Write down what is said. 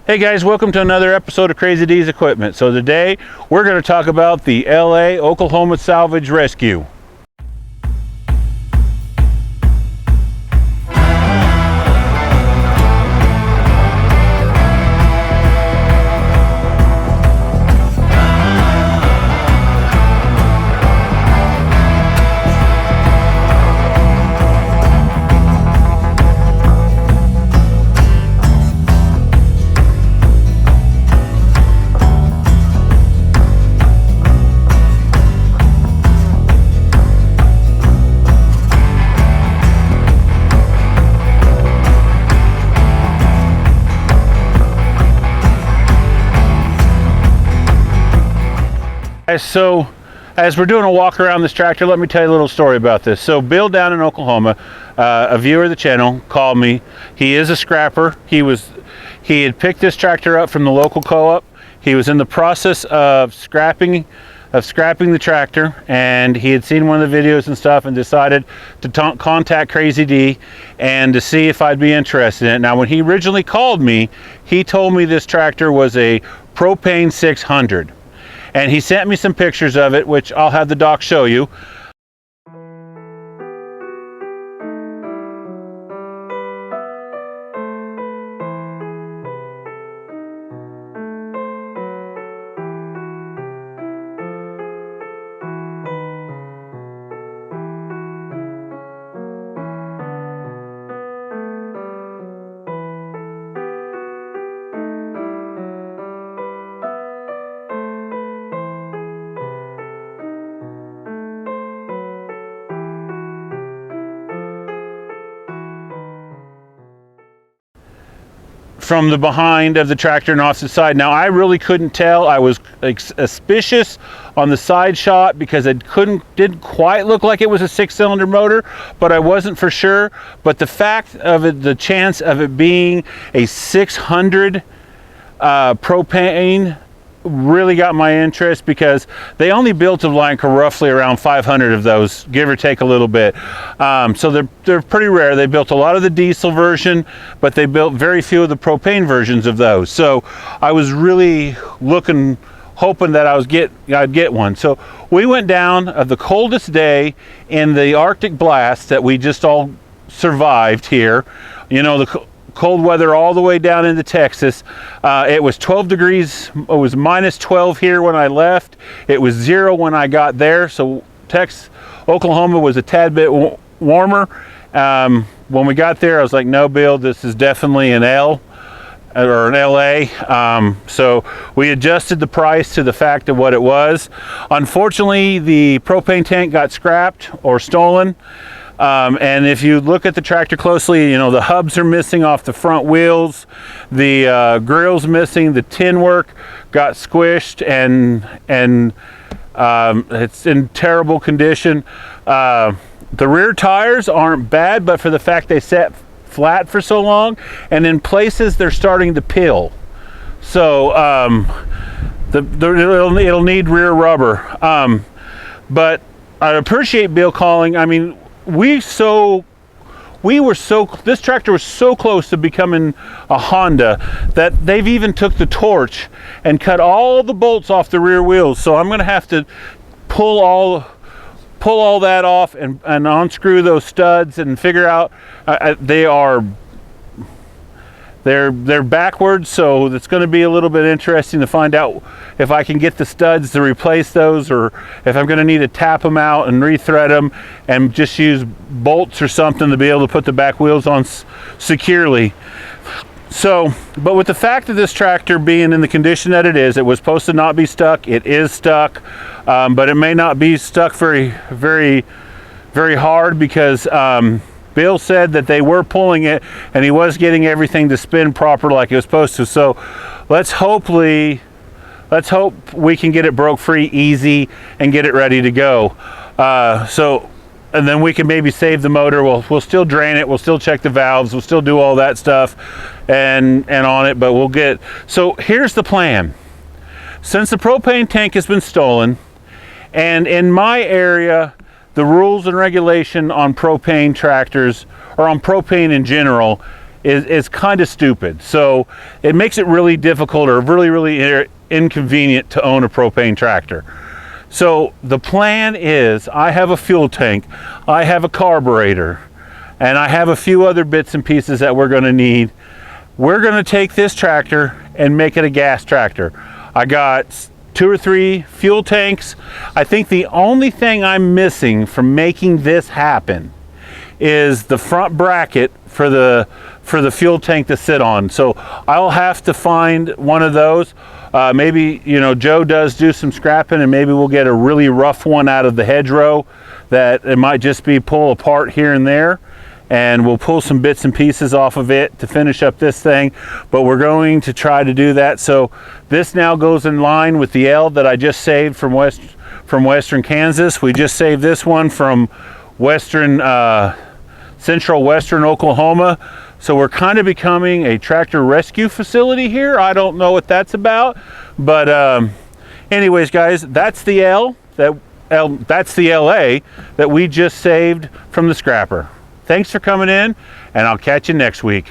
Hey guys, welcome to another episode of Crazy D's Equipment. So today we're going to talk about the LA Oklahoma Salvage Rescue. So as we're doing a walk around this tractor, let me tell you a little story about this. So Bill down in Oklahoma, a viewer of the channel, called me. He is a scrapper. He had picked this tractor up from the local co-op. He was in the process of scrapping the tractor, and he had seen one of the videos and stuff and decided to contact Crazy D and to see if I'd be interested in it. Now, when he originally called me, he told me this tractor was a propane 600. And he sent me some pictures of it, which I'll have the doc show you. From the behind of the tractor and off the side. Now, I really couldn't tell. I was suspicious on the side shot because it didn't quite look like it was a 6-cylinder motor, but I wasn't for sure. But the fact of it, the chance of it being a 600 propane really got my interest, because they only built like roughly around 500 of those, give or take a little bit. So they're pretty rare. They built a lot of the diesel version, but they built very few of the propane versions of those. So I was really hoping that I'd get one. So we went down the coldest day in the Arctic blast that we just all survived here. You know, the cold weather all the way down into Texas. It was 12 degrees. It was minus 12 here when I left. It was 0 when I got there. So Oklahoma was a tad bit warmer. When we got there, I was like, no, Bill, this is definitely an L or an LA. So we adjusted the price to the fact of what it was. Unfortunately, the propane tank got scrapped or stolen. And if you look at the tractor closely, you know, the hubs are missing off the front wheels, the grill's missing, the tin work got squished, and it's in terrible condition. The rear tires aren't bad, but for the fact they sat flat for so long, and in places they're starting to peel. So it'll need rear rubber. But I appreciate Bill calling. I mean, this tractor was so close to becoming a Honda that they've even took the torch and cut all the bolts off the rear wheels. So I'm going to have to pull all that off and unscrew those studs and figure out they're backwards, so it's going to be a little bit interesting to find out if I can get the studs to replace those, or if I'm going to need to tap them out and rethread them and just use bolts or something to be able to put the back wheels on securely. So, but with the fact of this tractor being in the condition that it is, it was supposed to not be stuck. It is stuck, but it may not be stuck very, very, very hard, because Bill said that they were pulling it and he was getting everything to spin proper like it was supposed to. So let's hope we can get it broke free easy and get it ready to go. And then we can maybe save the motor. We'll still drain it. We'll still check the valves. We'll still do all that stuff and on it, but so here's the plan. Since the propane tank has been stolen, and in my area, the rules and regulation on propane tractors, or on propane in general, is kind of stupid. So it makes it really difficult or really inconvenient to own a propane tractor. So the plan is, I have a fuel tank, I have a carburetor, and I have a few other bits and pieces that we're going to need. We're going to take this tractor and make it a gas tractor. I got 2 or 3 fuel tanks. I think the only thing I'm missing from making this happen is the front bracket for the fuel tank to sit on. So I'll have to find one of those. Maybe, you know, Joe does do some scrapping, and maybe we'll get a really rough one out of the hedgerow that it might just be pull apart here and there, and we'll pull some bits and pieces off of it to finish up this thing. But we're going to try to do that. So this now goes in line with the L that I just saved from western Kansas. We just saved this one from central western Oklahoma. So we're kind of becoming a tractor rescue facility here. I don't know what that's about, but anyways, guys, that's the that's the LA that we just saved from the scrapper. Thanks for coming in, and I'll catch you next week.